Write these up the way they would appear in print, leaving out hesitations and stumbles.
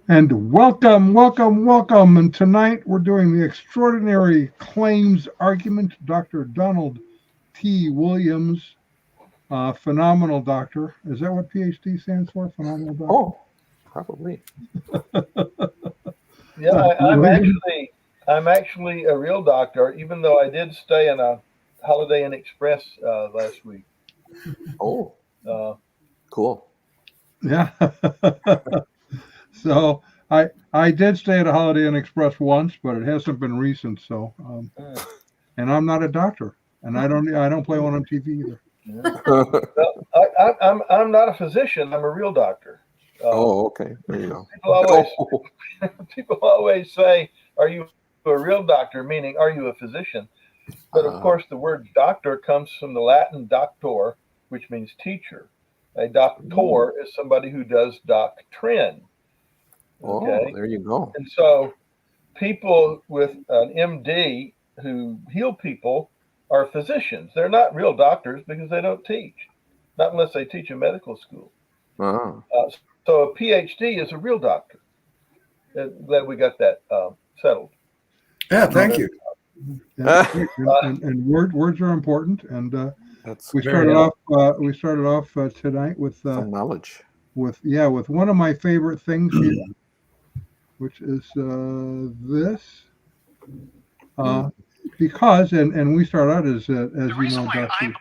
And welcome, welcome, welcome. And tonight we're doing the extraordinary claims argument. Dr. Donald T. Williams, phenomenal doctor. Is that what PhD stands for? Phenomenal doctor? Oh, probably. Yeah, Dr. Williams? I'm actually a real doctor, even though I did stay in a Holiday Inn Express last week. Oh, Uh, cool. Yeah. So I did stay at a Holiday Inn Express once, but it hasn't been recent. So mm, and I'm not a doctor, and I don't play one on TV either. yeah. Well, I'm not a physician. I'm a real doctor. Uh, Oh, okay. There you go. people always Oh, people always say, "Are you a real doctor?" Meaning, "Are you a physician?" But of course, uh, the word doctor comes from the Latin doctor, which means teacher. A doctor is somebody who does doctrine. oh, Okay, there you go. and so people with an MD who heal people are physicians. They're not real doctors because they don't teach, not unless they teach in medical school. Ah, So a PhD is a real doctor. Glad we got that settled. Yeah, Uh, thank you. yeah, great. And words are important. And that's we Very started helpful. off tonight some knowledge. with one of my favorite things here, which is this. Mm. Uh, because and we start out as you know, Dr.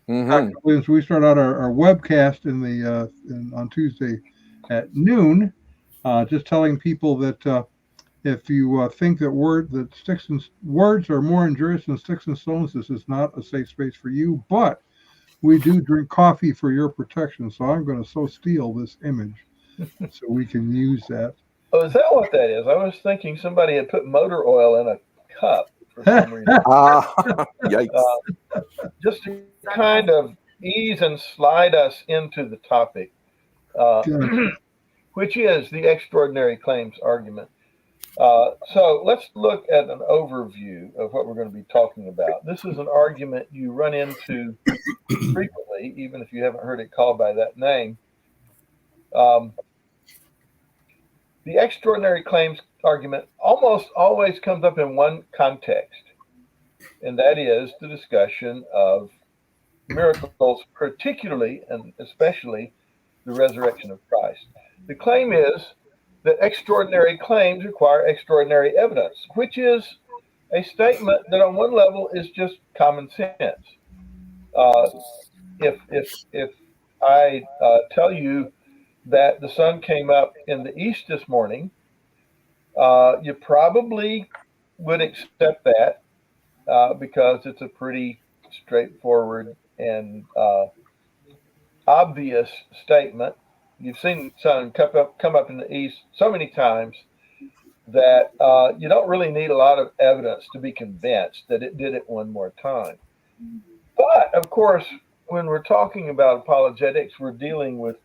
Mm-hmm. Williams, we start out our webcast on Tuesday at noon, just telling people that if you think that words are more injurious than sticks and stones, this is not a safe space for you. But we do drink coffee for your protection, so I'm going to steal this image so we can use that. Oh, is that what that is? I was thinking somebody had put motor oil in a cup for some reason. Ah, yikes. Uh, just to kind of ease and slide us into the topic, uh, Good. which is the extraordinary claims argument. So let's look at an overview of what we're going to be talking about. This is an argument you run into frequently, even if you haven't heard it called by that name. Um, the extraordinary claims argument almost always comes up in one context, and that is the discussion of miracles, particularly and especially the resurrection of Christ. The claim is that extraordinary claims require extraordinary evidence, which is a statement that on one level is just common sense. Uh, if I tell you that the sun came up in the east this morning, you probably would accept that because it's a pretty straightforward and obvious statement. You've seen the sun come up in the east so many times that you don't really need a lot of evidence to be convinced that it did it one more time. But of course, when we're talking about apologetics, we're dealing with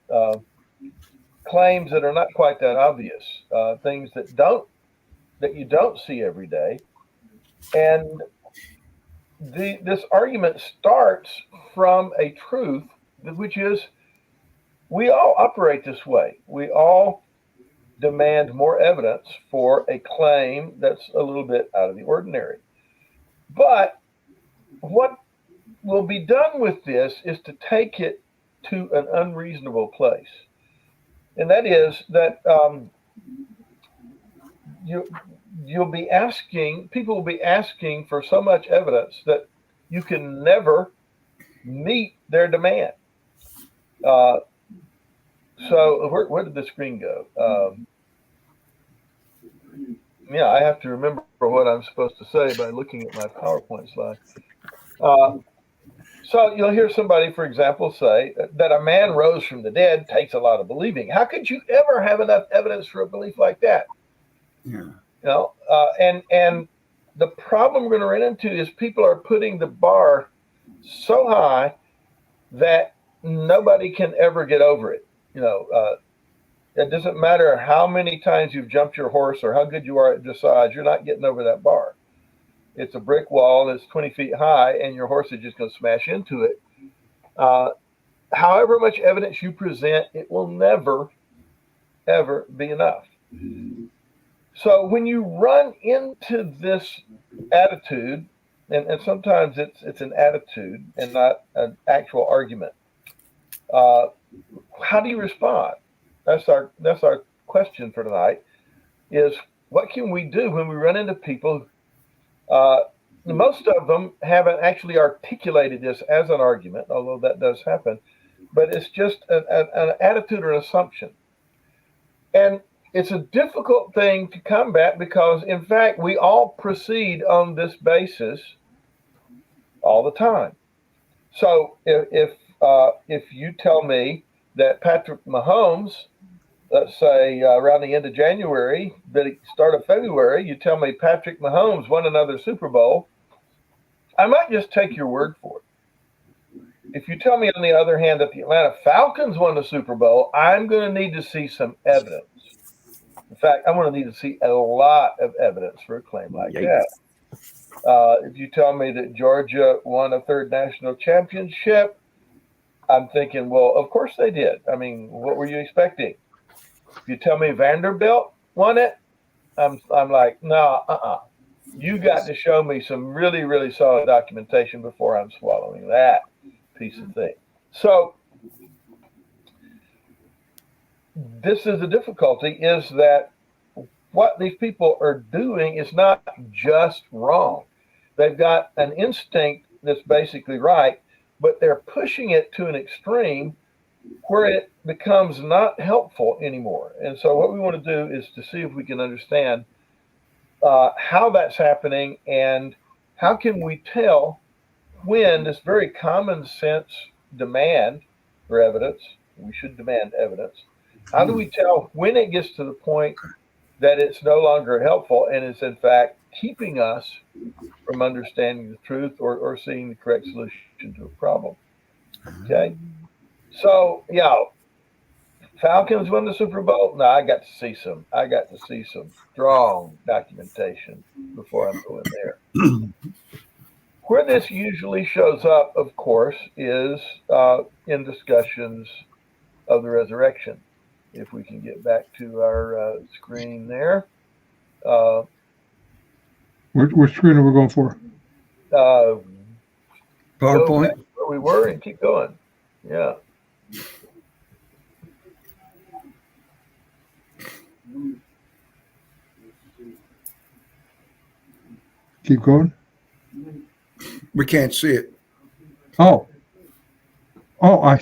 claims that are not quite that obvious, things that you don't see every day, and this argument starts from a truth, which is we all operate this way. We all demand more evidence for a claim that's a little bit out of the ordinary. But what will be done with this is to take it to an unreasonable place. And that is that you, people will be asking for so much evidence that you can never meet their demand. Uh, so where did the screen go? Yeah, I have to remember what I'm supposed to say by looking at my PowerPoint slide. Uh, so you'll hear somebody, for example, say that a man rose from the dead takes a lot of believing. How could you ever have enough evidence for a belief like that? Yeah. And the problem we're going to run into is people are putting the bar so high that nobody can ever get over it. It doesn't matter how many times you've jumped your horse or how good you are at dressage, you're not getting over that bar. It's a brick wall that's 20 feet high, and your horse is just going to smash into it. Uh, However much evidence you present, it will never, ever be enough. So when you run into this attitude, and sometimes it's an attitude and not an actual argument, how do you respond? That's our question for tonight. Is what can we do when we run into people? Most of them haven't actually articulated this as an argument, although that does happen, but it's just an attitude or an assumption. And it's a difficult thing to combat because, in fact, we all proceed on this basis all the time. So if you tell me that Patrick Mahomes, let's say around the end of January, the start of February, you tell me Patrick Mahomes won another Super Bowl, I might just take your word for it. If you tell me, on the other hand, that the Atlanta Falcons won the Super Bowl, I'm going to need to see some evidence. In fact, I'm going to need to see a lot of evidence for a claim like that. If you tell me that Georgia won a third national championship, I'm thinking, well, of course they did. I mean, what were you expecting? If you tell me Vanderbilt won it, I'm like, no, You got to show me some really, really solid documentation before I'm swallowing that piece of thing. So this is the difficulty, is that what these people are doing is not just wrong. They've got an instinct that's basically right, but they're pushing it to an extreme where it becomes not helpful anymore. And so what we want to do is to see if we can understand how that's happening and how can we tell when this very common sense demand for evidence, we should demand evidence, how do we tell when it gets to the point that it's no longer helpful and is in fact keeping us from understanding the truth or seeing the correct solution to a problem? Okay. So, Falcons won the Super Bowl. No, I got to see some strong documentation before I'm going there. Where this usually shows up, of course, is in discussions of the resurrection. If we can get back to our screen there. Which screen are we going for? PowerPoint. Where we were and keep going. Yeah. Keep going. We can't see it. Oh, I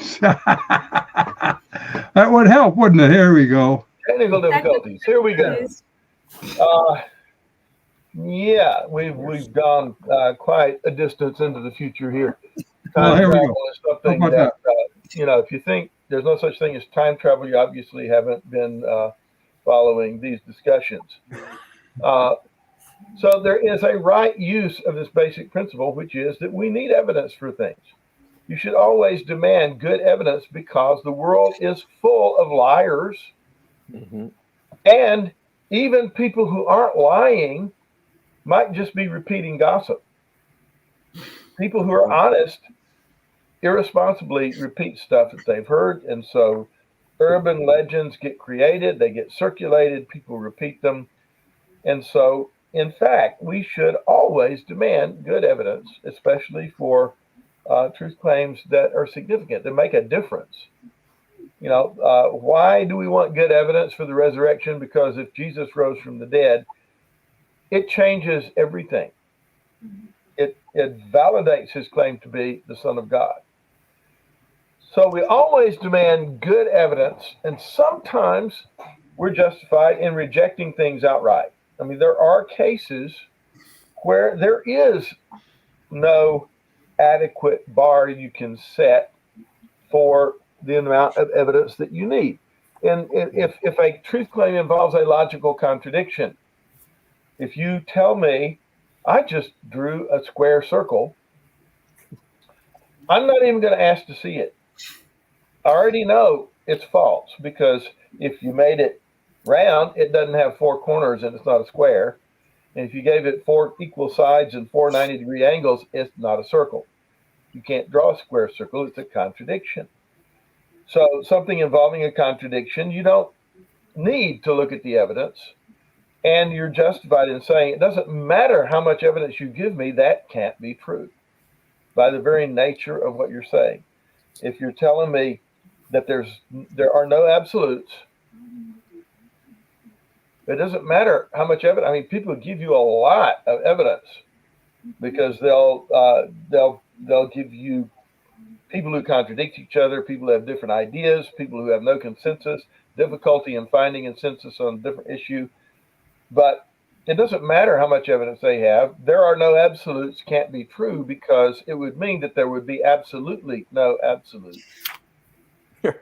that would help, wouldn't it? Here we go. Technical difficulties. Here we go. We've gone quite a distance into the future here. Time Here we travel go. is something that if you think there's no such thing as time travel, you obviously haven't been following these discussions. So there is a right use of this basic principle, which is that we need evidence for things. You should always demand good evidence because the world is full of liars. Mm-hmm. And even people who aren't lying might just be repeating gossip. People who are honest irresponsibly repeat stuff that they've heard. And so urban legends get created, they get circulated, people repeat them. And so, in fact, we should always demand good evidence, especially for truth claims that are significant, that make a difference. Why do we want good evidence for the resurrection? Because if Jesus rose from the dead, it changes everything. It validates his claim to be the Son of God. So we always demand good evidence, and sometimes we're justified in rejecting things outright. I mean, there are cases where there is no adequate bar you can set for the amount of evidence that you need. And if a truth claim involves a logical contradiction, if you tell me, I just drew a square circle, I'm not even going to ask to see it. I already know it's false, because if you made it round, it doesn't have four corners and it's not a square. And if you gave it four equal sides and 4 90-degree angles, it's not a circle. You can't draw a square circle. It's a contradiction. So something involving a contradiction, you don't need to look at the evidence, and you're justified in saying it doesn't matter how much evidence you give me, that can't be true by the very nature of what you're saying. If you're telling me that there are no absolutes, it doesn't matter how much evidence. I mean, people give you a lot of evidence because they'll give you people who contradict each other, people who have different ideas, people who have no consensus, difficulty in finding consensus on a different issue. But it doesn't matter how much evidence they have. There are no absolutes can't be true because it would mean that there would be absolutely no absolutes. And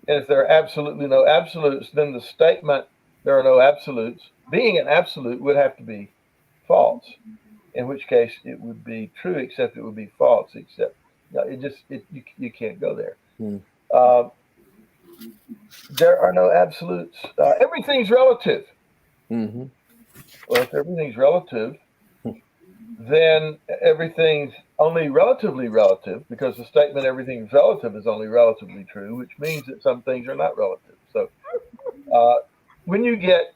if there are absolutely no absolutes, then the statement there are no absolutes, being an absolute, would have to be false. In which case it would be true, except it would be false, except you can't go there. There are no absolutes. Everything's relative. Mm-hmm. Well, if everything's relative, then everything's only relatively relative, because the statement everything's relative is only relatively true, which means that some things are not relative. So when you get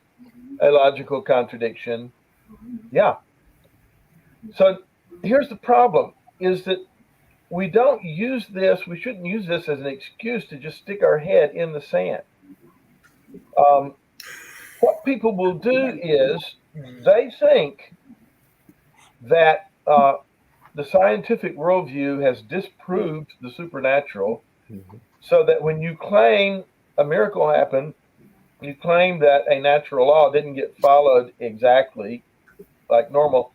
a logical contradiction, yeah. So here's the problem, is that we shouldn't use this as an excuse to just stick our head in the sand. What people will do is they think that the scientific worldview has disproved the supernatural, so that when you claim a miracle happened, you claim that a natural law didn't get followed exactly like normal.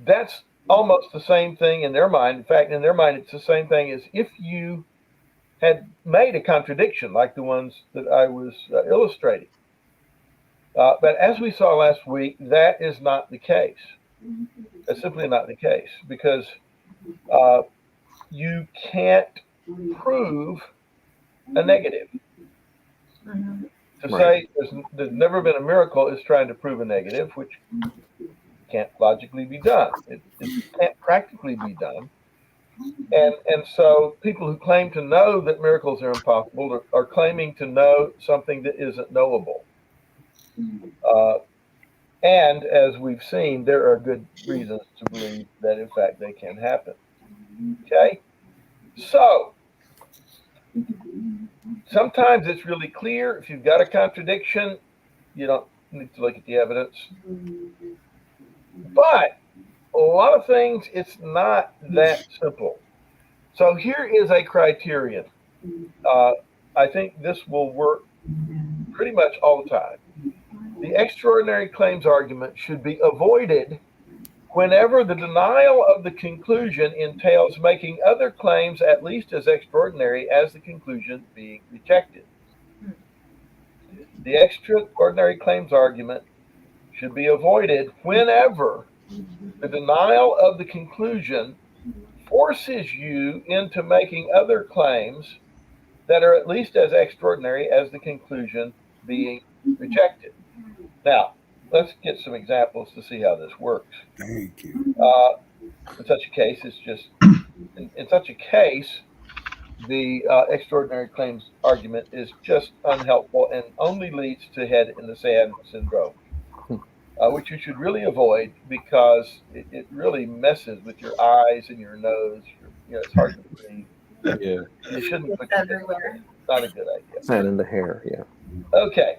That's almost the same thing in their mind. In fact, in their mind, it's the same thing as if you had made a contradiction like the ones that I was illustrating. But as we saw last week, that is not the case. That's simply not the case, because you can't prove a negative. To say there's never been a miracle is trying to prove a negative, which can't logically be done. It can't practically be done. And so people who claim to know that miracles are impossible are claiming to know something that isn't knowable. And as we've seen, there are good reasons to believe that, in fact, they can happen. Okay? So, sometimes it's really clear. If you've got a contradiction, you don't need to look at the evidence. But a lot of things, it's not that simple. So here is a criterion. I think this will work pretty much all the time. The extraordinary claims argument should be avoided whenever the denial of the conclusion entails making other claims at least as extraordinary as the conclusion being rejected. The extraordinary claims argument should be avoided whenever the denial of the conclusion forces you into making other claims that are at least as extraordinary as the conclusion being rejected. Now, let's get some examples to see how this works. Thank you. In such a case, the extraordinary claims argument is just unhelpful and only leads to head in the sand syndrome, which you should really avoid, because it really messes with your eyes and your nose. It's hard to breathe. Yeah. You shouldn't put it everywhere. Not a good idea. Sand in the hair, yeah. Okay,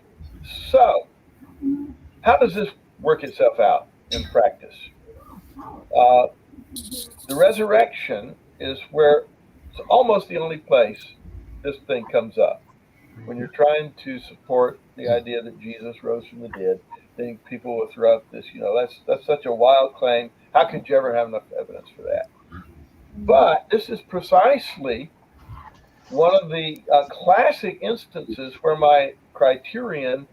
so how does this work itself out in practice? The resurrection is where it's almost the only place this thing comes up. When you're trying to support the idea that Jesus rose from the dead, then people will throw up this, that's such a wild claim. How could you ever have enough evidence for that? But this is precisely one of the classic instances where my criterion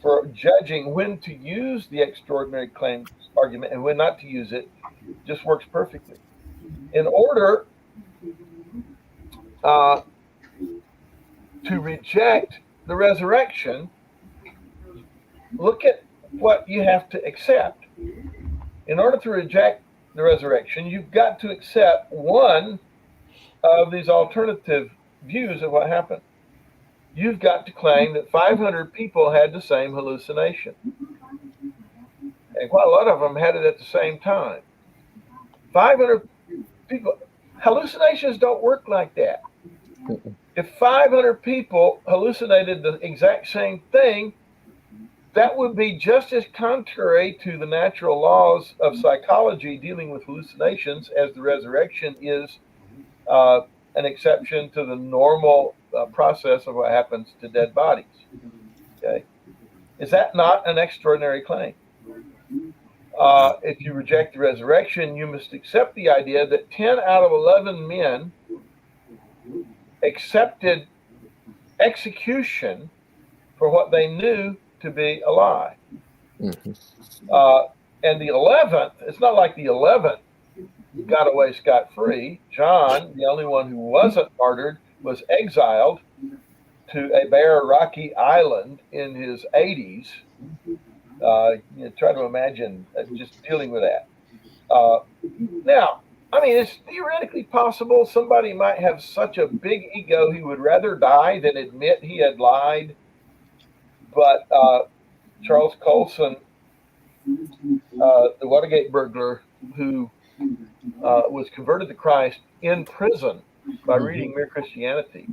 for judging when to use the extraordinary claims argument and when not to use it just works perfectly. In order to reject the resurrection, look at what you have to accept. In order to reject the resurrection, you've got to accept one of these alternative views of what happened. you've got to claim that 500 people had the same hallucination. And quite a lot of them had it at the same time. 500 people, hallucinations don't work like that. If 500 people hallucinated the exact same thing, that would be just as contrary to the natural laws of psychology dealing with hallucinations as the resurrection is an exception to the normal process of what happens to dead bodies. Okay, is that not an extraordinary claim? If you reject the resurrection, you must accept the idea that 10 out of 11 men accepted execution for what they knew to be a lie. And the 11th, it's not like the 11th got away scot-free. John, the only one who wasn't martyred, was exiled to a bare rocky island in his 80s. Try to imagine just dealing with that. Now, I mean, it's theoretically possible somebody might have such a big ego he would rather die than admit he had lied. But Charles Colson, the Watergate burglar who was converted to Christ in prison by reading Mere Christianity,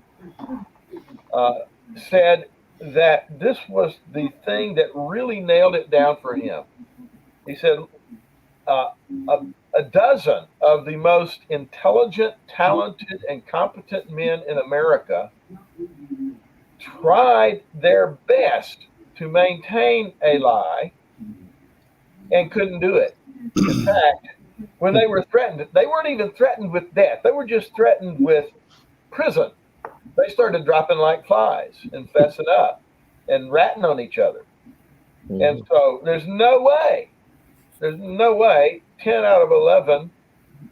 said that this was the thing that really nailed it down for him. He said, a dozen of the most intelligent, talented, and competent men in America tried their best to maintain a lie and couldn't do it. In fact, when they were threatened, they weren't even threatened with death. They were just threatened with prison. They started dropping like flies and fessing up and ratting on each other. And so there's no way 10 out of 11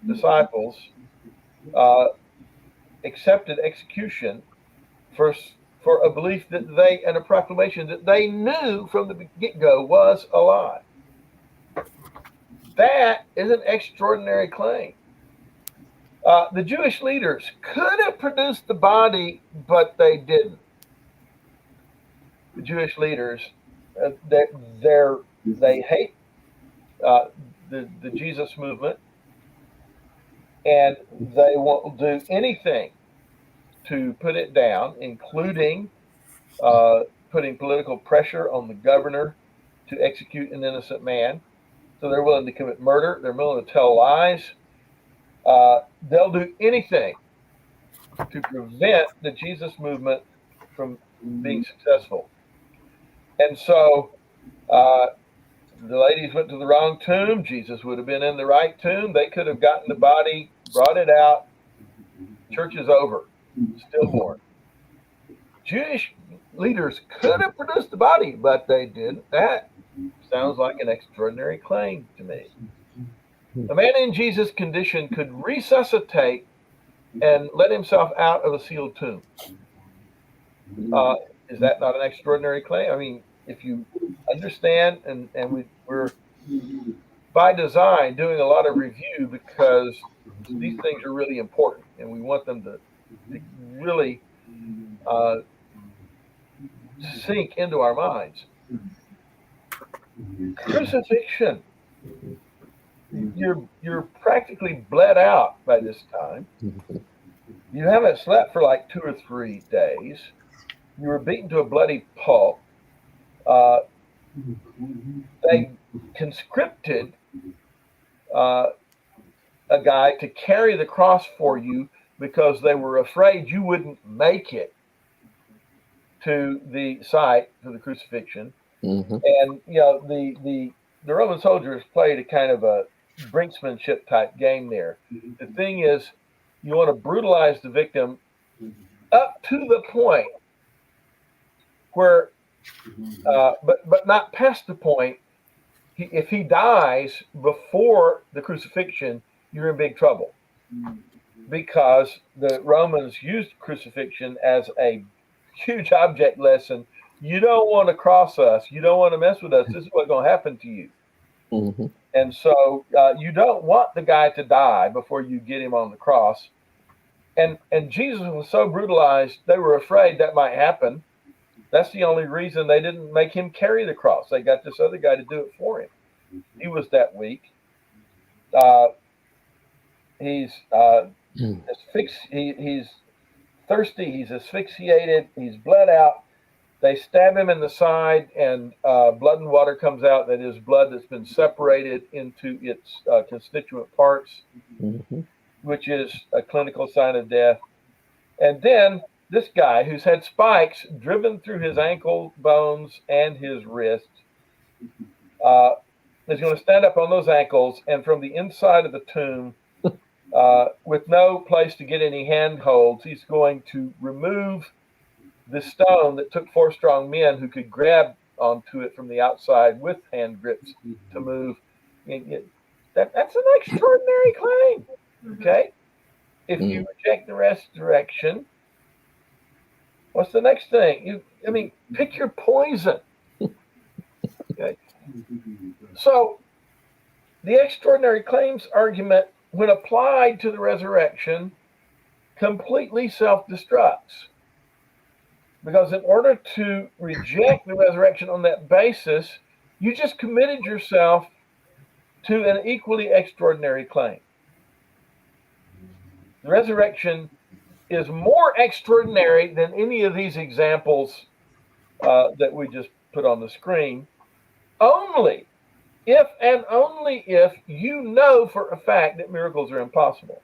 disciples accepted execution for a belief that they, and a proclamation that they knew from the get-go was a lie. That is an extraordinary claim. The Jewish leaders could have produced the body, but they didn't. The Jewish leaders, they hate the Jesus movement, and they won't do anything to put it down, including putting political pressure on the governor to execute an innocent man. So they're willing to commit murder. They're willing to tell lies. They'll do anything to prevent the Jesus movement from being successful. And so the ladies went to the wrong tomb. Jesus would have been in the right tomb. They could have gotten the body, brought it out. Church is over. Stillborn. Jewish leaders could have produced the body, but they didn't. That sounds like an extraordinary claim to me. A man in Jesus' condition could resuscitate and let himself out of a sealed tomb. Is that not an extraordinary claim? I mean, if you understand, and we're by design doing a lot of review because these things are really important, and we want them to really sink into our minds. Crucifixion. You're practically bled out by this time. You haven't slept for like 2 or 3 days. You were beaten to a bloody pulp. They conscripted a guy to carry the cross for you because they were afraid you wouldn't make it to the site for the crucifixion. And the Roman soldiers played a kind of a brinksmanship type game there. The thing is, you want to brutalize the victim up to the point where, but not past the point. If he dies before the crucifixion, you're in big trouble, because the Romans used crucifixion as a huge object lesson. You don't want to cross us. You don't want to mess with us. This is what's going to happen to you. And so you don't want the guy to die before you get him on the cross. And Jesus was so brutalized, they were afraid that might happen. That's the only reason they didn't make him carry the cross. They got this other guy to do it for him. He was that weak. He's he's thirsty. He's asphyxiated. He's bled out. They stab him in the side, and blood and water comes out. That is blood that's been separated into its constituent parts, which is a clinical sign of death. And then this guy, who's had spikes driven through his ankle bones and his wrists, is going to stand up on those ankles, and from the inside of the tomb, with no place to get any handholds, he's going to remove the stone that took 4 strong men who could grab onto it from the outside with hand grips to move. That's an extraordinary claim. Okay? If you reject the resurrection, what's the next thing? Pick your poison. Okay? So, the extraordinary claims argument, when applied to the resurrection, completely self-destructs. Because in order to reject the resurrection on that basis, you just committed yourself to an equally extraordinary claim. The resurrection is more extraordinary than any of these examples that we just put on the screen, only if and only if you know for a fact that miracles are impossible.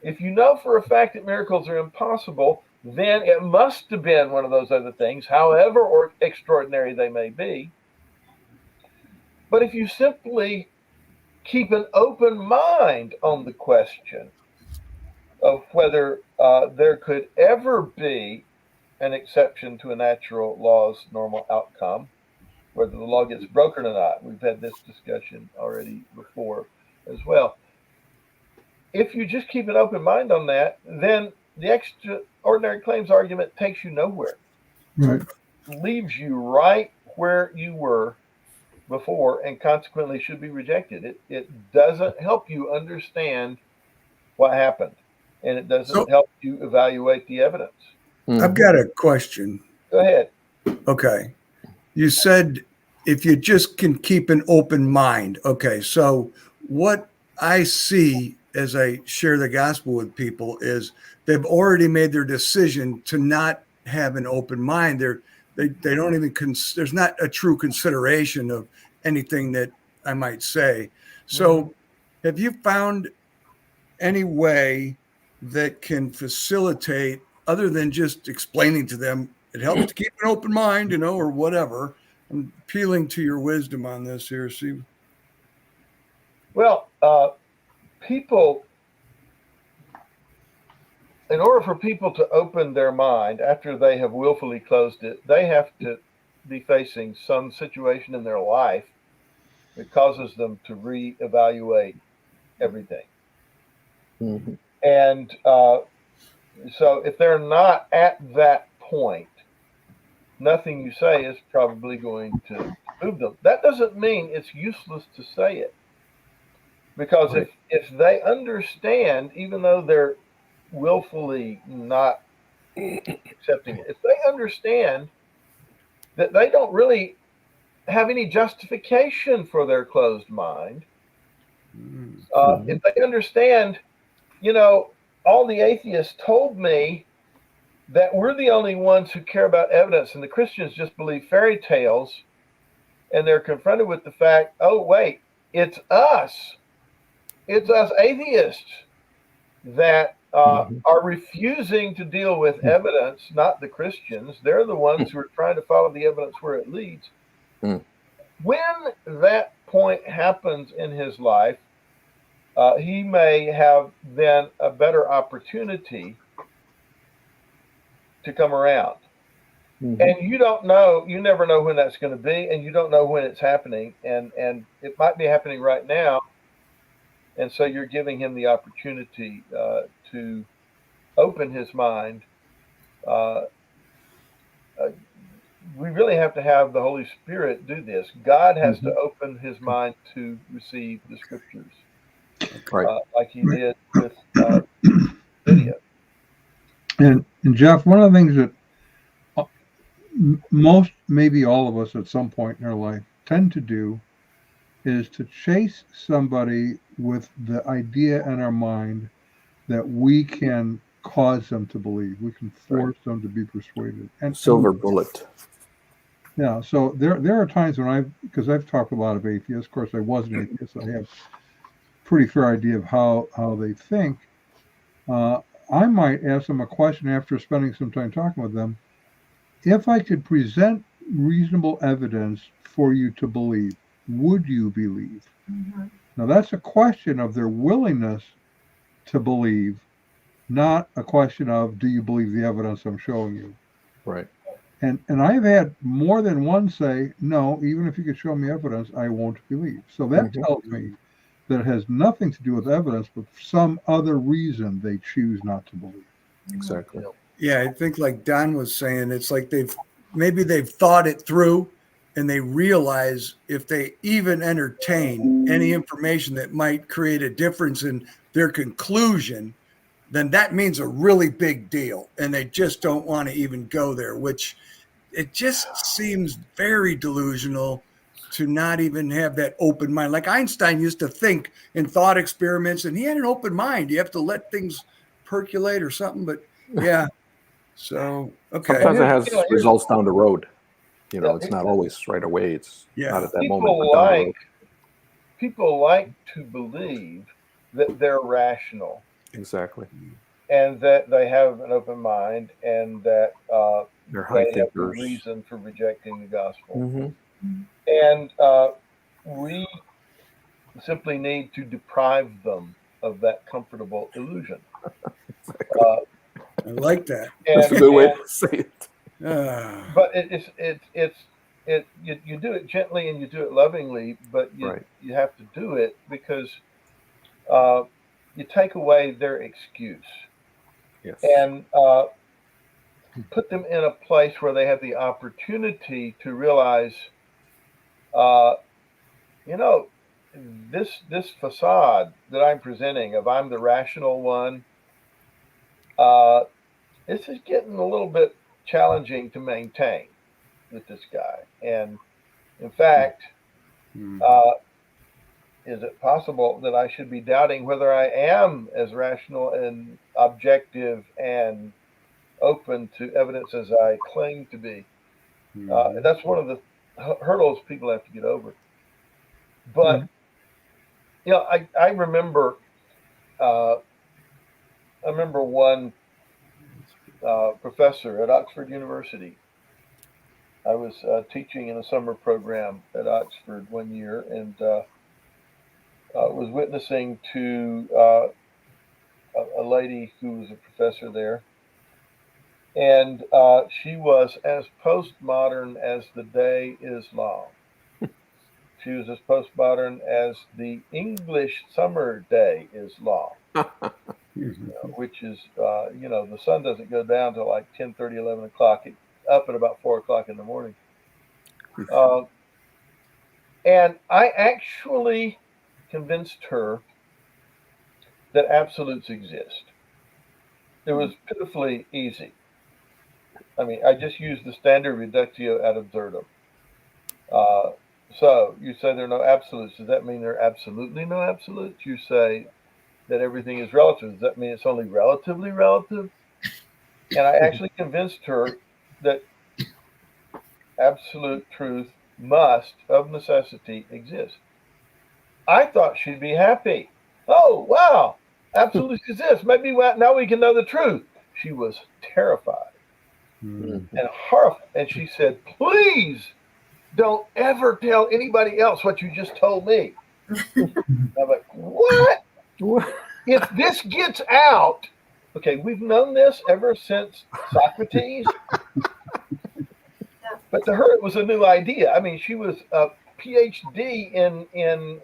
If you know for a fact that miracles are impossible, then it must have been one of those other things, however extraordinary they may be. But if you simply keep an open mind on the question of whether there could ever be an exception to a natural law's normal outcome, whether the law gets broken or not. We've had this discussion already before as well. If you just keep an open mind on that, then the extraordinary claims argument takes you nowhere. Right. It leaves you right where you were before, and consequently should be rejected. It doesn't help you understand what happened, and it doesn't help you evaluate the evidence. I've got a question. Go ahead. Okay. You said if you just can keep an open mind. Okay. So what I see as I share the gospel with people is they've already made their decision to not have an open mind. They don't even, there's not a true consideration of anything that I might say. So have you found any way that can facilitate, other than just explaining to them, it helps to keep an open mind, or whatever? I'm appealing to your wisdom on this here, Steve. Well, people, in order for people to open their mind after they have willfully closed it, they have to be facing some situation in their life that causes them to reevaluate everything. And so if they're not at that point, nothing you say is probably going to move them. That doesn't mean it's useless to say it. Because if they understand, even though they're willfully not accepting it, if they understand that they don't really have any justification for their closed mind, if they understand, all the atheists told me that we're the only ones who care about evidence, and the Christians just believe fairy tales, and they're confronted with the fact, oh, wait, it's us atheists that are refusing to deal with evidence, not the Christians. They're the ones who are trying to follow the evidence where it leads. When that point happens in his life, he may have then a better opportunity to come around. And you don't know, you never know when that's going to be, and you don't know when it's happening. And it might be happening right now. And so you're giving him the opportunity to open his mind. We really have to have the Holy Spirit do this. God has to open his mind to receive the scriptures, like he did with video. And Jeff, one of the things that most, maybe all of us at some point in our life tend to do is to chase somebody with the idea in our mind that we can cause them to believe. We can force them to be persuaded. And Silver bullet. yeah, so there are times when because I've talked with a lot of atheists. Of course, I was an atheist. I have a pretty fair idea of how they think. I might ask them a question after spending some time talking with them. If I could present reasonable evidence for you to believe, would you believe? Mm-hmm. Now, that's a question of their willingness to believe, not a question of, do you believe the evidence I'm showing you? Right. And I've had more than one say, no, even if you could show me evidence, I won't believe. So that tells me that it has nothing to do with evidence, but for some other reason they choose not to believe. Exactly. Yeah, I think like Don was saying, it's like they've thought it through, and they realize if they even entertain any information that might create a difference in their conclusion, then that means a really big deal, and they just don't want to even go there, which it just seems very delusional to not even have that open mind. Like Einstein used to think in thought experiments, and he had an open mind. You have to let things percolate or something, but yeah. So, okay. Sometimes it has You know, results down the road. You know, Yeah, it's not always right away. It's not at that moment, but down the road. People like to believe that they're rational Exactly. and that they have an open mind and that They're high they have a thinkers. reason for rejecting the gospel. Mm-hmm. And we simply need to deprive them of that comfortable illusion. I like that. That's a good way to say it. But you do it gently and you do it lovingly, but you have to do it because you take away their excuse. Yes. And put them in a place where they have the opportunity to realize, this facade that I'm presenting of I'm the rational one, this is getting a little bit challenging to maintain with this guy. And in fact, is it possible that I should be doubting whether I am as rational and objective and open to evidence as I claim to be? That's one of the hurdles people have to get over. But I remember one professor at Oxford University. I was teaching in a summer program at Oxford one year, and was witnessing to a lady who was a professor there. And she was as postmodern as the day is long. She was as postmodern as the English summer day is long, which is, the sun doesn't go down till like 10:30, 11 o'clock. It's up at about 4 o'clock in the morning. And I actually convinced her that absolutes exist. It was pitifully easy. I mean, I just used the standard reductio ad absurdum. So you say there are no absolutes. Does that mean there are absolutely no absolutes? You say that everything is relative. Does that mean it's only relatively relative? And I actually convinced her that absolute truth must, of necessity, exist. I thought she'd be happy. Oh, wow, absolutes exist. Maybe now we can know the truth. She was terrified and horrified. And she said, please don't ever tell anybody else what you just told me. I'm like, what? If this gets out, okay, we've known this ever since Socrates. But to her, it was a new idea. I mean, she was a PhD in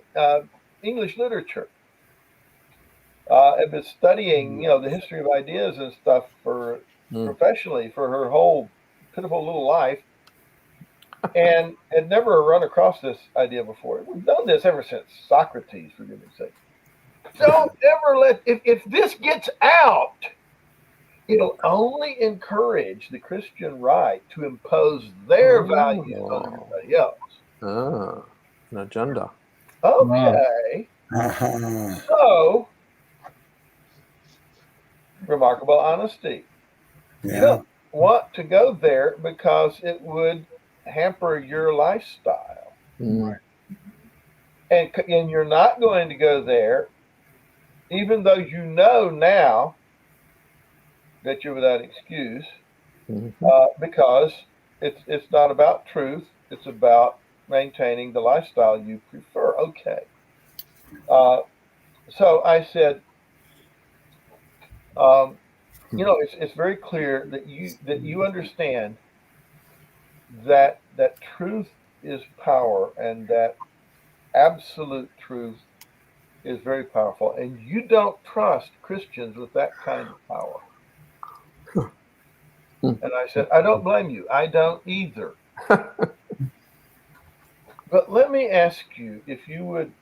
English literature. I've been studying, the history of ideas and stuff for professionally for her whole pitiful little life, and had never run across this idea before. We've done this ever since Socrates, for goodness sake. Don't ever if this gets out, It'll only encourage the Christian right to impose their values on everybody else. An agenda. Okay, so remarkable honesty. You Yeah. don't want to go there because it would hamper your lifestyle. Mm. And you're not going to go there, even though you know now that you're without excuse, because it's not about truth. It's about maintaining the lifestyle you prefer. Okay. So I said, it's very clear that you understand that truth is power, and that absolute truth is very powerful, and you don't trust Christians with that kind of power. And I said, I don't blame you. I don't either. But let me ask you if you would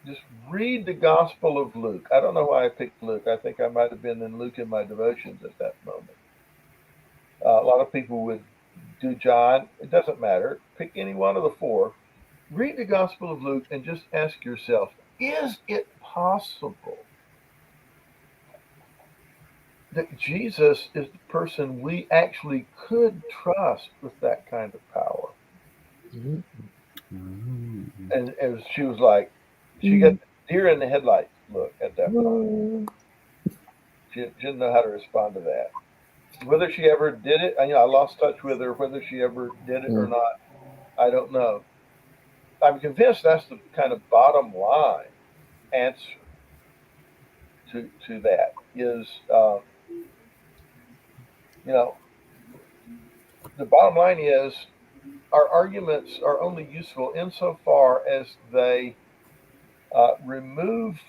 just read the Gospel of Luke. I don't know why I picked Luke. I think I might have been in Luke in my devotions at that moment. A lot of people would do John. It doesn't matter. Pick any one of the four. Read the Gospel of Luke and just ask yourself, is it possible that Jesus is the person we actually could trust with that kind of power? And she was like, she got deer in the headlights look at that point. She didn't know how to respond to that. Whether she ever did it, I lost touch with her. Whether she ever did it or not, I don't know. I'm convinced that's the kind of bottom line answer to that is, the bottom line is our arguments are only useful insofar as they remove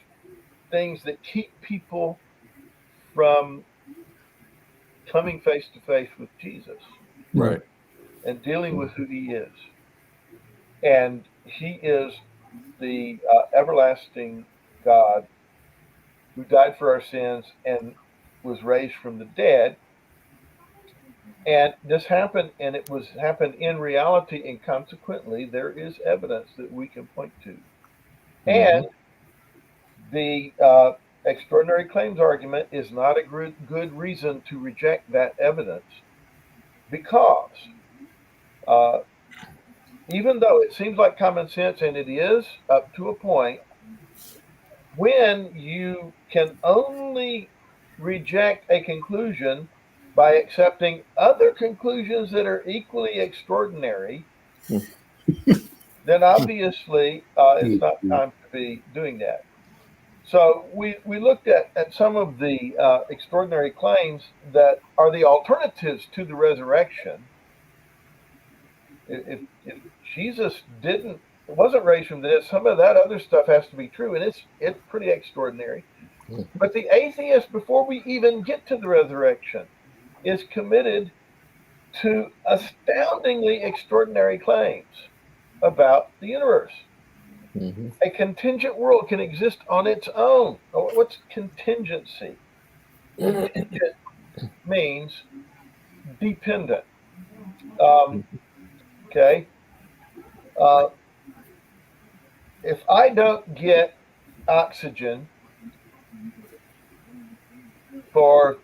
things that keep people from coming face to face with Jesus, Right. and dealing with who he is. And he is the everlasting God who died for our sins and was raised from the dead. And this happened, and it was happened in reality, and consequently, there is evidence that we can point to. And the extraordinary claims argument is not a good reason to reject that evidence, because even though it seems like common sense, and it is up to a point, when you can only reject a conclusion by accepting other conclusions that are equally extraordinary, then obviously it's not time to be doing that. So we looked at some of the extraordinary claims that are the alternatives to the resurrection. If Jesus wasn't raised from the dead, some of that other stuff has to be true, and it's pretty extraordinary. But the atheist, before we even get to the resurrection, is committed to astoundingly extraordinary claims about the universe. A contingent world can exist on its own. What's contingency? Contingent means dependent. Okay. If I don't get oxygen for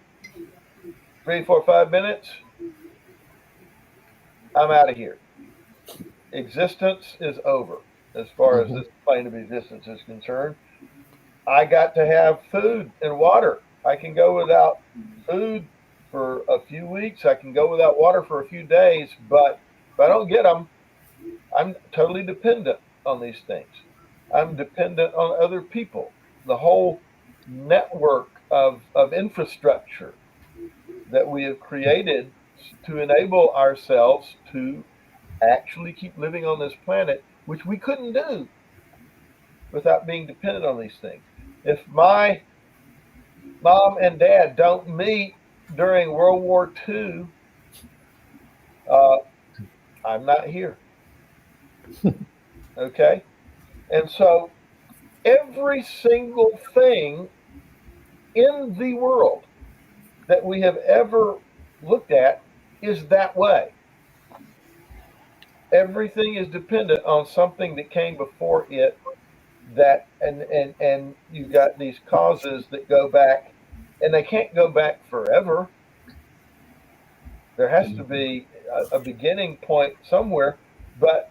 3, 4, 5 minutes, I'm out of here. Existence is over as far as this plane of existence is concerned. I got to have food and water. I can go without food for a few weeks. I can go without water for a few days, but if I don't get them, I'm totally dependent on these things. I'm dependent on other people. The whole network of infrastructure that we have created to enable ourselves to actually keep living on this planet, which we couldn't do without being dependent on these things. If my mom and dad don't meet during World War II, I'm not here. Okay? And so every single thing in the world that we have ever looked at is that way. Everything is dependent on something that came before it, that and you've got these causes that go back, and they can't go back forever. There has to be a beginning point somewhere, but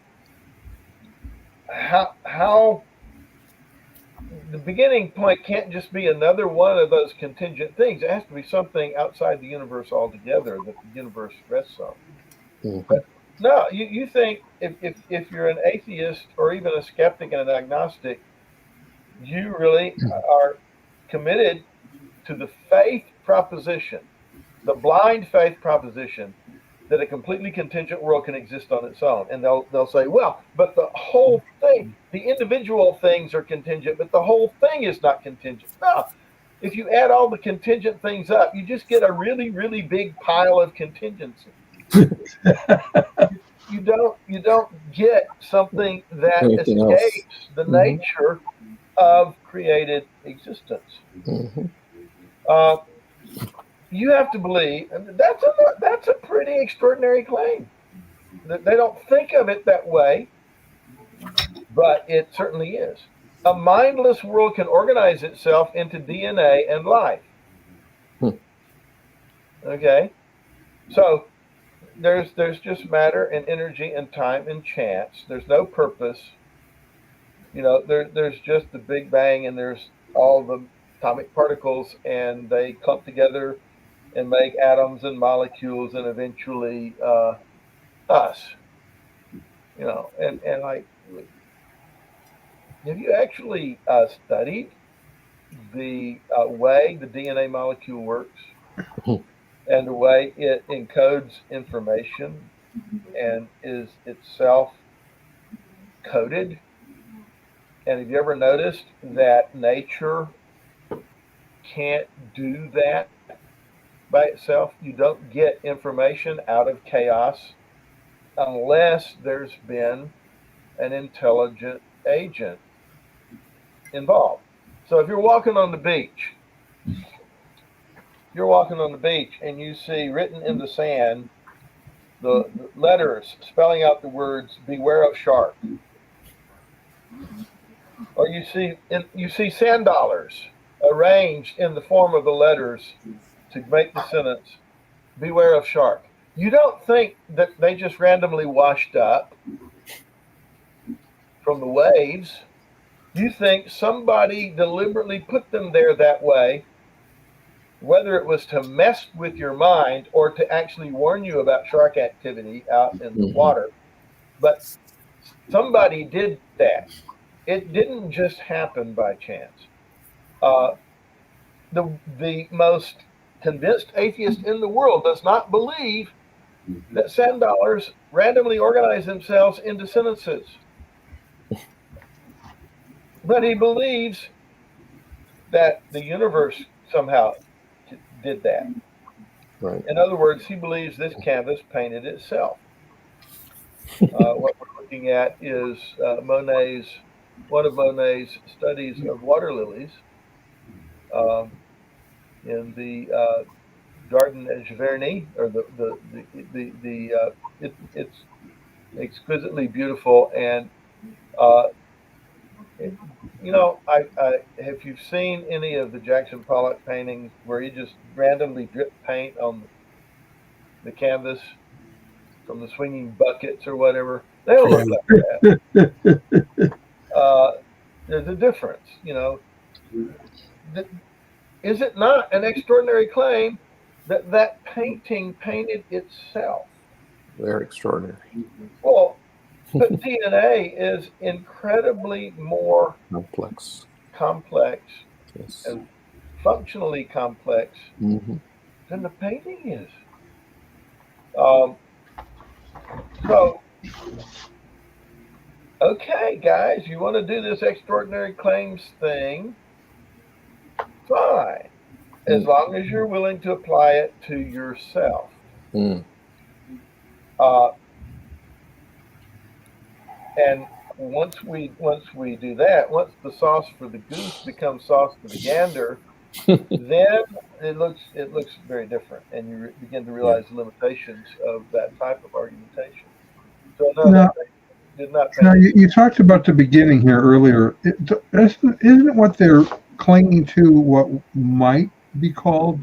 how the beginning point can't just be another one of those contingent things. It has to be something outside the universe altogether that the universe rests on. Mhm. But no, you think if you're an atheist or even a skeptic and an agnostic, you really are committed to the faith proposition, the blind faith proposition, that a completely contingent world can exist on its own. And they'll say, well, but the whole thing, the individual things are contingent, but the whole thing is not contingent. No. If you add all the contingent things up, you just get a really, really big pile of contingency. You don't get something that Anything else? escapes the Mhm. nature of created existence. Mhm. You have to believe, and that's a pretty extraordinary claim. They don't think of it that way, but it certainly is. A mindless world can organize itself into DNA and life. Hmm. Okay, so there's just matter and energy and time and chance. There's no purpose. There's just the Big Bang, and there's all the atomic particles, and they clump together and make atoms and molecules, and eventually us. And like, have you actually studied the way the DNA molecule works and the way it encodes information and is itself coded? And have you ever noticed that nature can't do that by itself? You don't get information out of chaos unless there's been an intelligent agent involved. So if you're walking on the beach, and you see written in the sand the letters spelling out the words "Beware of shark," or you see sand dollars arranged in the form of the letters to make the sentence "Beware of shark." You don't think that they just randomly washed up from the waves. You think somebody deliberately put them there that way, whether it was to mess with your mind or to actually warn you about shark activity out in the water. But somebody did that. It didn't just happen by chance. The most convinced atheist in the world does not believe that sand dollars randomly organize themselves into sentences. But he believes that the universe somehow did that. Right. In other words, he believes this canvas painted itself. What we're looking at is one of Monet's studies of water lilies in the Garden at Giverny, or it's exquisitely beautiful. And if you've seen any of the Jackson Pollock paintings where he just randomly drip paint on the canvas from the swinging buckets or whatever, they don't look like that. There's a difference, Is it not an extraordinary claim that painting painted itself? Very extraordinary. Well, but DNA is incredibly more complex Yes. and functionally complex Mm-hmm. than the painting is. So, okay, guys, you want to do this extraordinary claims thing? Fine, as long as you're willing to apply it to yourself. Mm. And once we do that, once the sauce for the goose becomes sauce for the gander, then it looks very different, and you begin to realize the limitations of that type of argumentation. So no, Now, did not now paint. you talked about the beginning here earlier. Isn't it what they're clinging to what might be called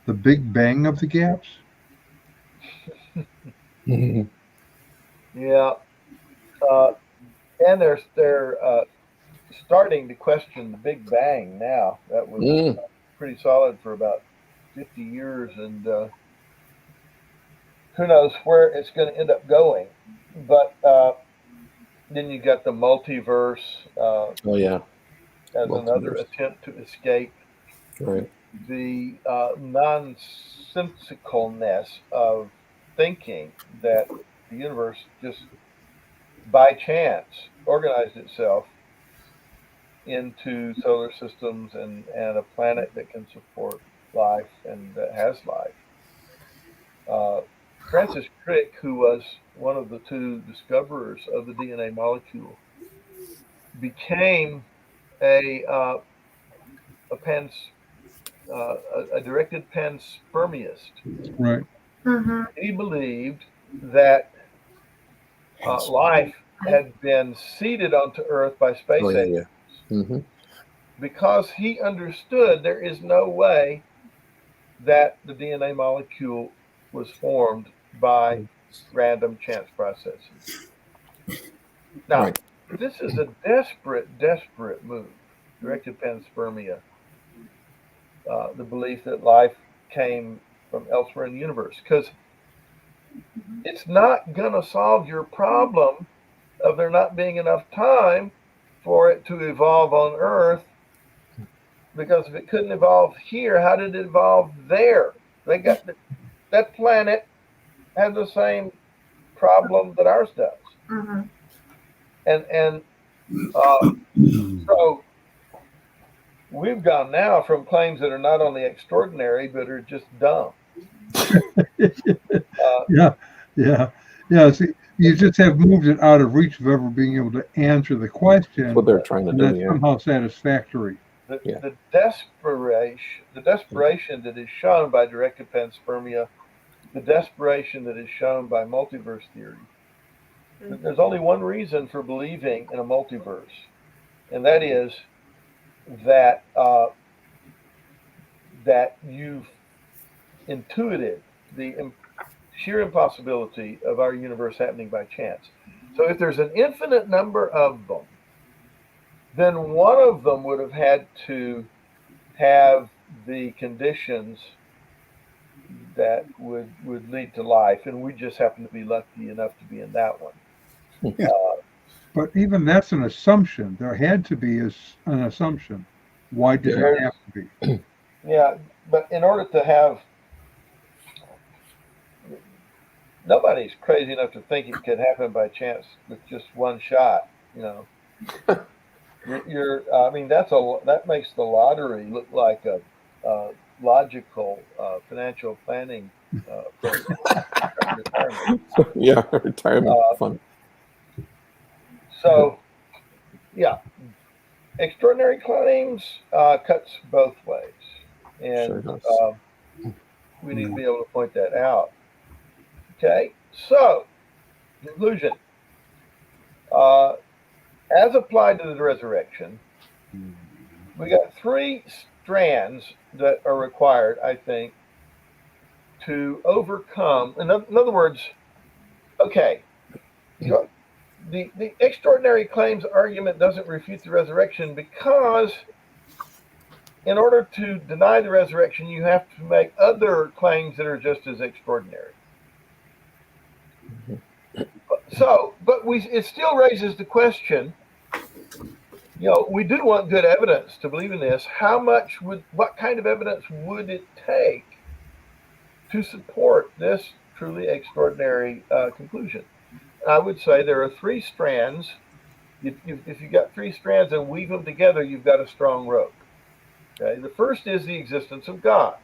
the Big Bang of the gaps? Yeah, uh, and they're starting to question the Big Bang now. That was pretty solid for about 50 years, and who knows where it's going to end up going. But then you got the multiverse Oh yeah, as another multiverse. attempt to escape Right. the nonsensicalness of thinking that the universe just by chance organized itself into solar systems and a planet that can support life and that has life. Uh, Francis Crick, who was one of the two discoverers of the DNA molecule, became a a pans a directed panspermist. Right. Mm-hmm. He believed that life had been seeded onto Earth by space Oh yeah, aliens yeah. Mm-hmm. because he understood there is no way that the DNA molecule was formed by random chance processes. Now, Right. this is a desperate move, directed panspermia, the belief that life came from elsewhere in the universe, because it's not going to solve your problem of there not being enough time for it to evolve on Earth. Because if it couldn't evolve here, how did it evolve there? They got that planet has the same problem that ours does, Mm-hmm. and uh, so we've gone now from claims that are not only extraordinary but are just dumb. Yeah, yeah, yeah. See, you just have moved it out of reach of ever being able to answer the question, That's what they're trying to and do. that's Yeah. somehow satisfactory. Yeah. The desperation that is shown by directed panspermia, the desperation that is shown by multiverse theory. There's only one reason for believing in a multiverse, and that is that that you've intuited the sheer impossibility of our universe happening by chance. So if there's an infinite number of them, then one of them would have had to have the conditions that would lead to life, and we just happen to be lucky enough to be in that one. Yeah. But even that's an assumption. There had to be an assumption. Why did it have to be? Yeah, but in order to have, nobody's crazy enough to think it could happen by chance with just one shot. You know, I mean, that makes the lottery look like a logical financial planning program. Retirement. Yeah. Retirement fund. So, yeah, extraordinary claims cuts both ways, Sure and does. we need to be able to point that out. Okay, so conclusion. As applied to the resurrection, we got three strands that are required, I think, to overcome. In other words, okay, the extraordinary claims argument doesn't refute the resurrection because in order to deny the resurrection, you have to make other claims that are just as extraordinary. So, but it still raises the question. You know, we do want good evidence to believe in this. What kind of evidence would it take to support this truly extraordinary conclusion? And I would say there are three strands. If you've got three strands and weave them together, you've got a strong rope. Okay, the first is the existence of God.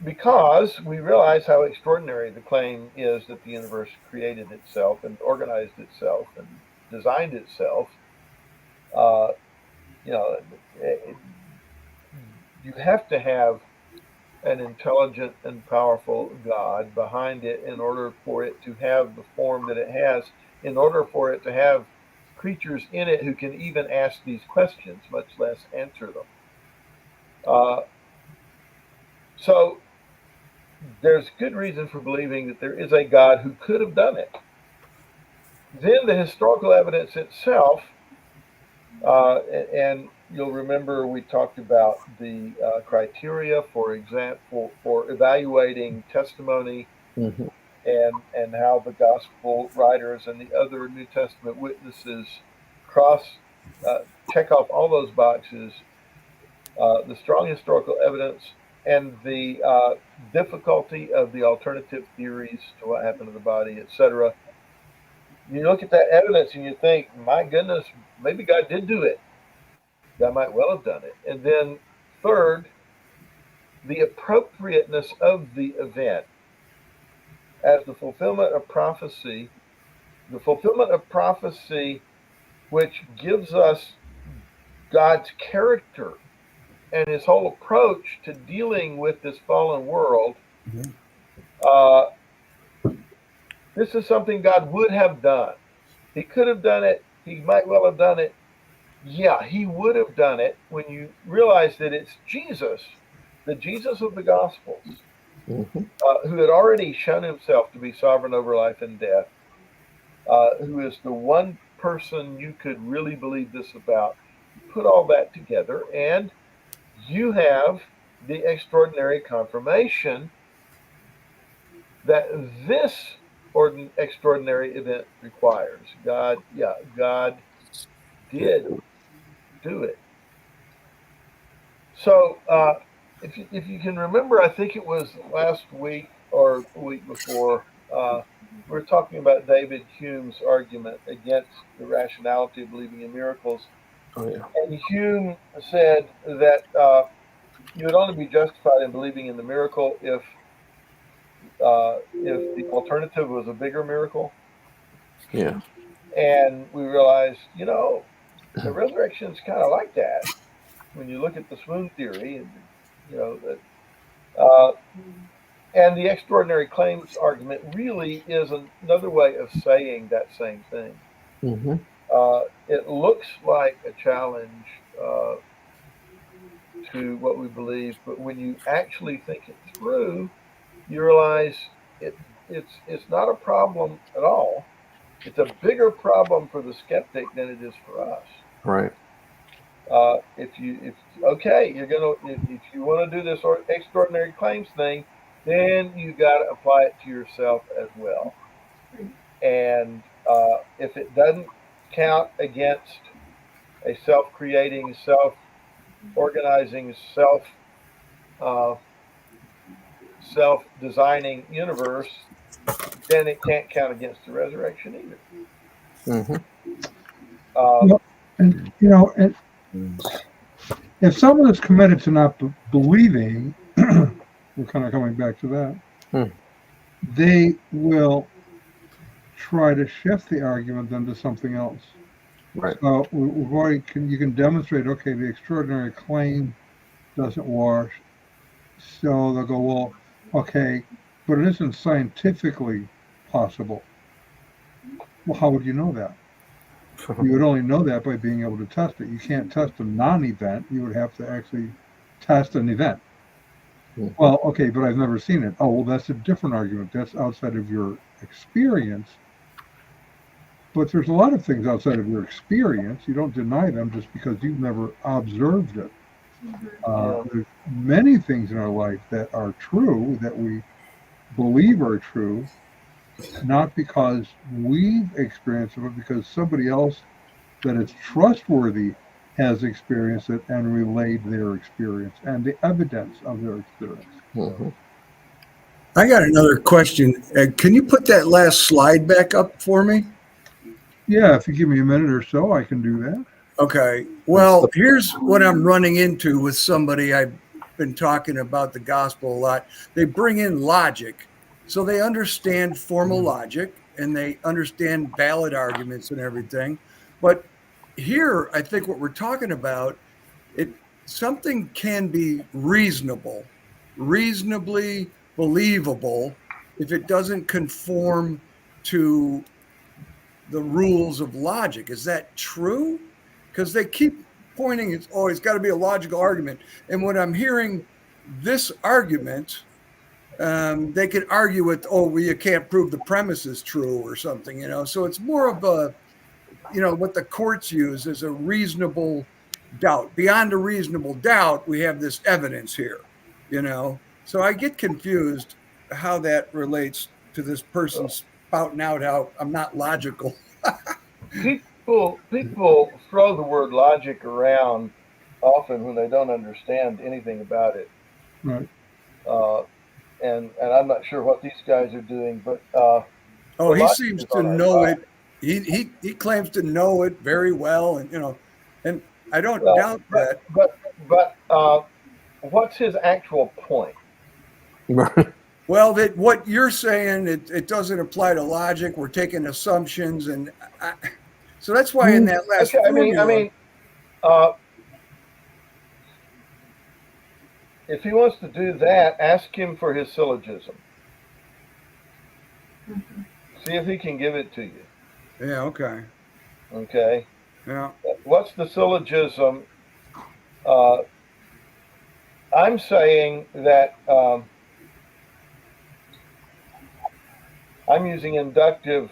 Because we realize how extraordinary the claim is that the universe created itself and organized itself and designed itself, you know, it, you have to have an intelligent and powerful God behind it in order for it to have the form that it has, in order for it to have creatures in it who can even ask these questions, much less answer them. So there's good reason for believing that there is a God who could have done it. Then the historical evidence itself, and you'll remember we talked about the criteria, for example, for evaluating testimony, Mm-hmm. and how the gospel writers and the other New Testament witnesses check off all those boxes. The strong historical evidence and the difficulty of the alternative theories to what happened to the body, etc. You look at that evidence and you think, my goodness, maybe God did do it. God might well have done it. And then third, the appropriateness of the event as the fulfillment of prophecy, which gives us God's character and his whole approach to dealing with this fallen world. This is something God would have done. He could have done it. He might well have done it. Yeah, he would have done it when you realize that it's Jesus, the Jesus of the Gospels, Mm-hmm. Who had already shown himself to be sovereign over life and death, who is the one person you could really believe this about. Put all that together, and you have the extraordinary confirmation that this extraordinary event requires. God did do it. So if you can remember, I think it was last week or the week before, we were talking about David Hume's argument against the rationality of believing in miracles. Oh, yeah. And Hume said that you would only be justified in believing in the miracle if the alternative was a bigger miracle. Yeah. And we realized, the resurrection is kind of like that. When you look at the swoon theory, that, and the extraordinary claims argument really is another way of saying that same thing. Mm-hmm. It looks like a challenge to what we believe, but when you actually think it through, you realize it's not a problem at all. It's a bigger problem for the skeptic than it is for us. Right. If you want to do this extraordinary claims thing, then you got to apply it to yourself as well. And if it doesn't count against a self-creating, self-organizing, self-designing universe, then it can't count against the resurrection either. Mm-hmm. And if someone is committed to not believing, we're kind of coming back to that, they will try to shift the argument then to something else. Right. So you can demonstrate, okay, the extraordinary claim doesn't wash. So they'll go, well, okay, but it isn't scientifically possible. Well, how would you know that? You would only know that by being able to test it. You can't test a non-event. You would have to actually test an event. Well, okay, but I've never seen it. Oh, well, that's a different argument. That's outside of your experience. But there's a lot of things outside of your experience. You don't deny them just because you've never observed it. There's many things in our life that are true, that we believe are true, not because we've experienced it, but because somebody else that is trustworthy has experienced it and relayed their experience and the evidence of their experience. Mm-hmm. I got another question. Can you put that last slide back up for me? Yeah, if you give me a minute or so, I can do that. Okay. Well, here's what I'm running into with somebody. I've been talking about the gospel a lot. They bring in logic. So they understand formal logic and they understand valid arguments and everything. But here, I think what we're talking about, something can be reasonably believable if it doesn't conform to the rules of logic. Is that true? Because they keep pointing, it's got to be a logical argument. And when I'm hearing this argument, they could argue with, well, you can't prove the premise is true or something, So it's more of a, what the courts use is a reasonable doubt. Beyond a reasonable doubt, we have this evidence here, So I get confused how that relates to this person spouting out how I'm not logical. People throw the word logic around often when they don't understand anything about it. Right. And I'm not sure what these guys are doing, but he seems to know it. He claims to know it very well, and I don't doubt that. But what's his actual point? Well, that what you're saying, it doesn't apply to logic. We're taking assumptions, and so that's why in that last formula, if he wants to do that, ask him for his syllogism. See if he can give it to you. Yeah. Okay. Okay. Yeah. What's the syllogism? I'm saying that I'm using inductive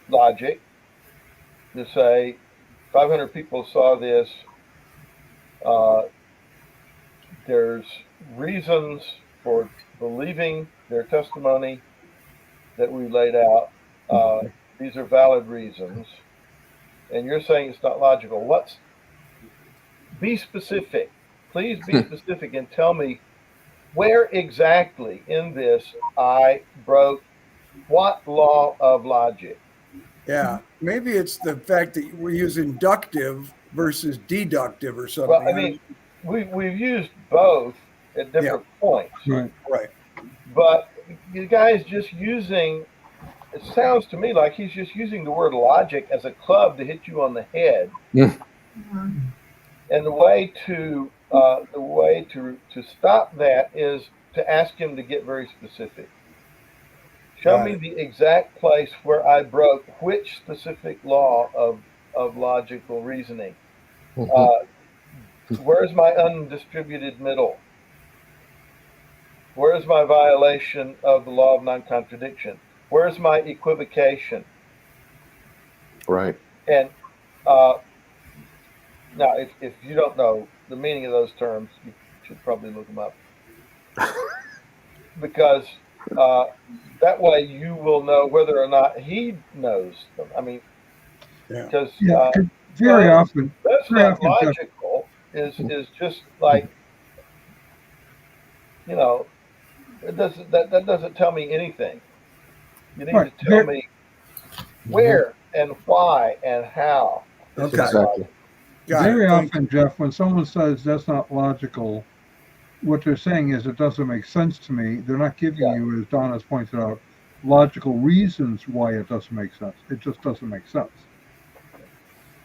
logic to say 500 people saw this. There's reasons for believing their testimony that we laid out. These are valid reasons. And you're saying it's not logical. Be specific. Please be specific and tell me where exactly in this I broke what law of logic. Yeah, maybe it's the fact that we use inductive versus deductive or something. Well, I mean, we've used both at different points. Right. But the guy's just using, it sounds to me like he's just using the word logic as a club to hit you on the head. And the way to stop that is to ask him to get very specific. Show me the exact place where I broke which specific law of logical reasoning. Where's my undistributed middle? Where's my violation of the law of non-contradiction? Where's my equivocation? Right. And now, if you don't know the meaning of those terms, you should probably look them up. Because that way you will know whether or not he knows them. I mean, because very often that's not logical. Is just like, that doesn't tell me anything. You need to tell me where and why and how. Okay. Exactly. Very often, Jeff, when someone says that's not logical, what they're saying is it doesn't make sense to me. They're not giving you, as Don has pointed out, logical reasons why it doesn't make sense. It just doesn't make sense.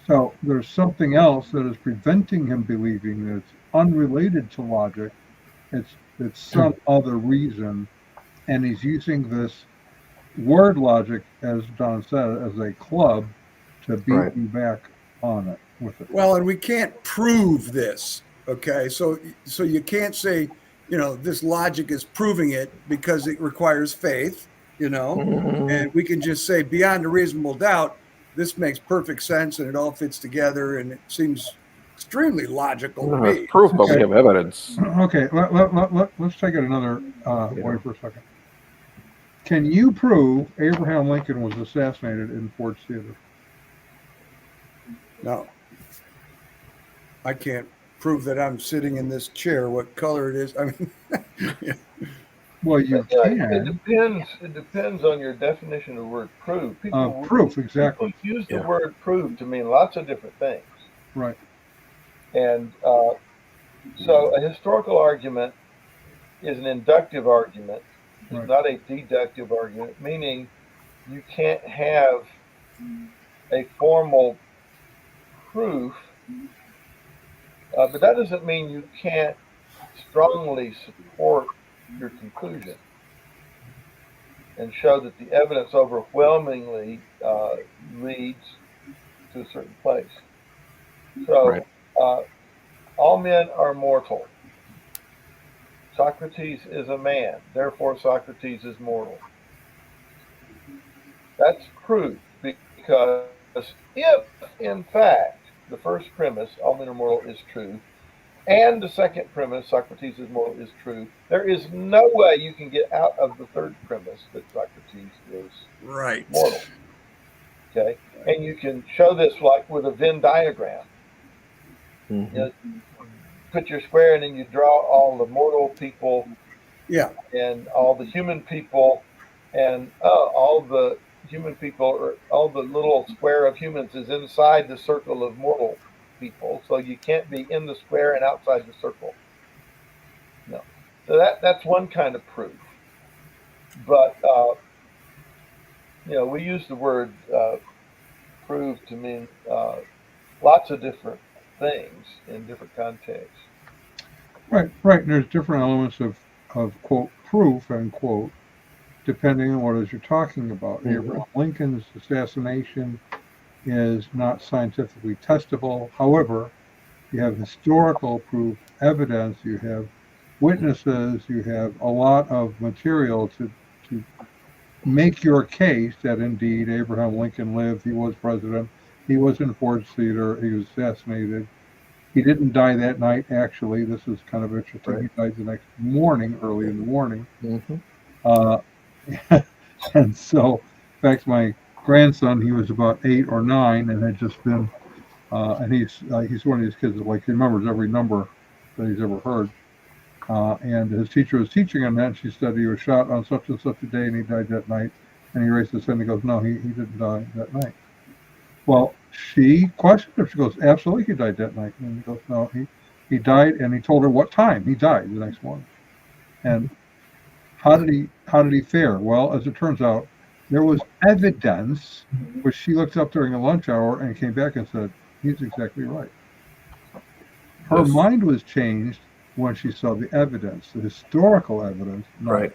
So there's something else that is preventing him believing that it's unrelated to logic. It's some other reason, and he's using this word logic, as Don said, as a club to beat you back on it with it. Well, and we can't prove this. Okay, so you can't say, this logic is proving it because it requires faith, and we can just say beyond a reasonable doubt, this makes perfect sense and it all fits together and it seems extremely logical to me. Proof, but we have evidence. Okay, let's take it another way for a second. Can you prove Abraham Lincoln was assassinated in Ford's Theater? No. I can't prove that I'm sitting in this chair, what color it is. I mean, Well, you can. It depends on your definition of the word prove. Proof, exactly. People use the word prove to mean lots of different things. Right. And so a historical argument is an inductive argument. It's not a deductive argument, meaning you can't have a formal proof, but that doesn't mean you can't strongly support your conclusion and show that the evidence overwhelmingly leads to a certain place. So, Right. all men are mortal. Socrates is a man, therefore Socrates is mortal. That's proof, because if, in fact, the first premise, all men are mortal, is true, and the second premise, Socrates is mortal, is true, there is no way you can get out of the third premise that Socrates is Right. mortal. Okay? And you can show this like with a Venn diagram. Mhm. You know, put your square and then you draw all the mortal people Yeah. and all the human people, and all the human people, or all the little square of humans is inside the circle of mortal people. So you can't be in the square and outside the circle. No. So that's one kind of proof. But we use the word prove to mean lots of different things in different contexts. Right, right. And there's different elements of quote proof end quote, depending on what it is you're talking about. Mhm. Abraham Lincoln's assassination is not scientifically testable. However, you have historical proof, evidence, you have witnesses, you have a lot of material to make your case that indeed Abraham Lincoln lived, he was president, he was in Ford's Theater, he was assassinated. He didn't die that night, actually. This is kind of interesting. Right. He died the next morning, early in the morning. Mhm. Uh, and so, in fact, my grandson, he was about 8 or 9 and had just been, and he's one of these kids that like he remembers every number that he's ever heard. And his teacher was teaching him that. And she said he was shot on such and such a day and he died that night. And he raised his hand and goes, "No, he didn't die that night." Well, she questioned him. She goes, "Absolutely, he died that night." And he goes, "No, he died." And he told her what time he died the next morning. And how did he fare? Well, as it turns out, there was evidence which she looked up during the lunch hour and came back and said, "He's exactly right." Her Yes. mind was changed when she saw the evidence, the historical evidence. Not Right.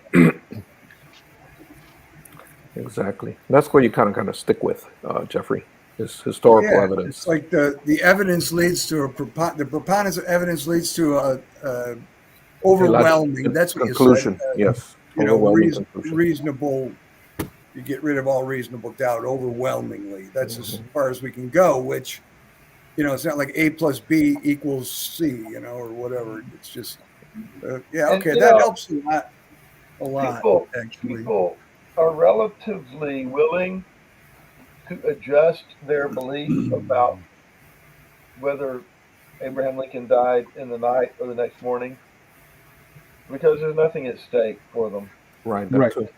Exactly. That's where you kind of stick with, Jeffrey, is historical Yeah, evidence. it's like the evidence leads to the preponderance of evidence leads to a overwhelming. That's what conclusion. you said. Yes. Overwhelming conclusion. Reasonable. You get rid of all reasonable doubt. Overwhelmingly, that's as Mhm. far as we can go. Which, it's not like A plus B equals C, or whatever. It's just, yeah, And, okay, that helps a lot. A lot, actually. People are relatively willing to adjust their belief about whether Abraham Lincoln died in the night or the next morning, because there's nothing at stake for them. Right. That right. too.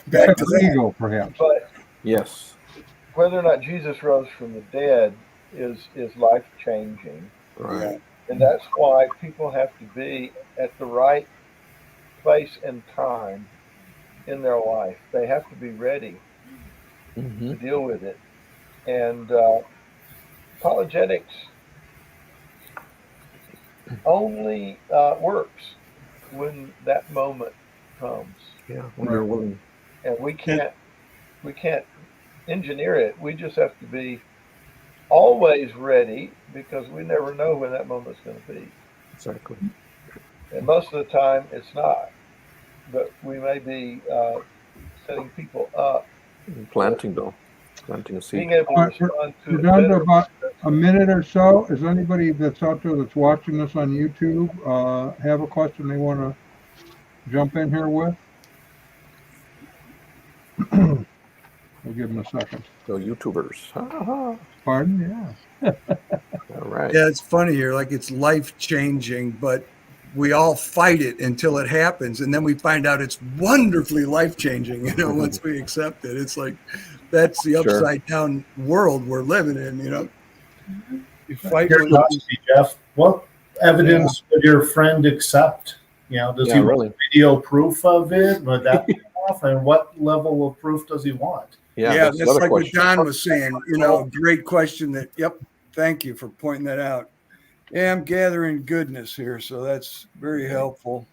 Back to that. Ego, perhaps. But Yes. whether or not Jesus rose from the dead is life changing, Right. and that's why people have to be at the right place and time in their life. They have to be ready to Mhm. deal with it, and apologetics only works when that moment comes, Yeah. When you're willing. and we can't engineer it. We just have to be always ready, because we never know when that moment's going to be, Exactly. and most of the time it's not. But we may be setting people up, Planting a seed. being able to All right, respond to We're it down to better. about a minute or so. Is anybody that's out there that's watching this on YouTube have a question they want to jump in here with? We'll give them a second. So YouTubers. Ha. Pardon? Yeah. All right. Yeah, it's funny here. Like, it's life changing, but we all fight it until it happens, and then we find out it's wonderfully life changing. Once we accept it, it's like that's the Sure. upside down world we're living in. You fight Here's with what I see, Jeff. What evidence would your friend accept? Does Yeah, he really. want video proof of it? Would that be enough? And what level of proof does he want? Yeah. that's That's another like question. what Don was saying. Great question. Thank Thank you for pointing that out. Yeah, I'm gathering goodness here, so that's very helpful.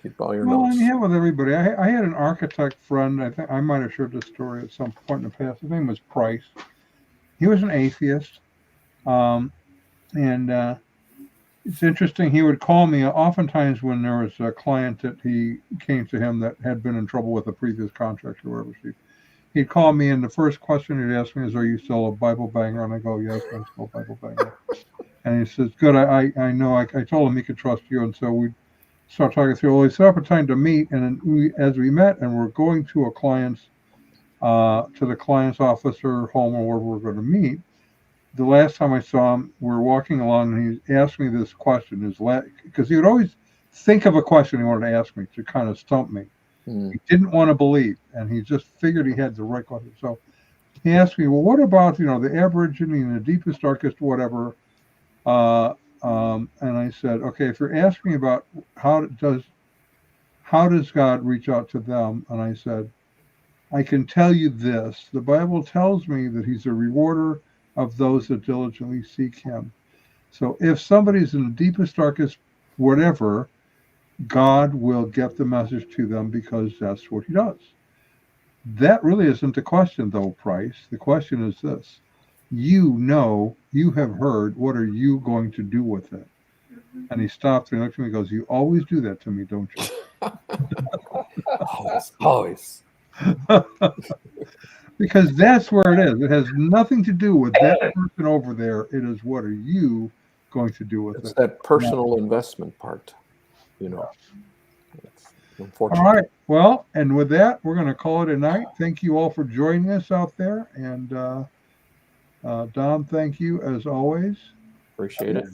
Keep all your Well, notes. I have with everybody. I had an architect friend. I think I might have shared this story at some point in the past. His name was Price. He was an atheist, and it's interesting. He would call me oftentimes when there was a client that he came to him that had been in trouble with a previous contract or whatever. He'd call me, and the first question he'd ask me is, "Are you still a Bible banger?" And I go, "Yes, I'm still a Bible banger." And he says, "Good. I know. I told him he could trust you." And so we start talking through. Well, we set up a time to meet, and then as we met, and we're going to a client's to the client's office or home or wherever we're going to meet. The last time I saw him, we're walking along, and he asked me this question: because he would always think of a question he wanted to ask me to kind of stump me. He didn't want to believe, and he just figured he had the right question. So he asked me, "Well, what about the Aborigine and the deepest, darkest, whatever?" And I said, "Okay, if you're asking about how does God reach out to them?" And I said, "I can tell you this: the Bible tells me that He's a rewarder of those that diligently seek Him. So if somebody's in the deepest, darkest, whatever, God will get the message to them because that's what He does." That really isn't the question, though, Price. The question is this: you have heard, what are you going to do with it? And he stopped and looked at me and goes, "You always do that to me, don't you?" Always. Because that's where it is. It has nothing to do with that person over there. It is, what are you going to do with It's it? that personal investment part, It's unfortunate. All right. Well, and with that, we're going to call it a night. Thank you all for joining us out there. And Don, thank you as always. Appreciate it.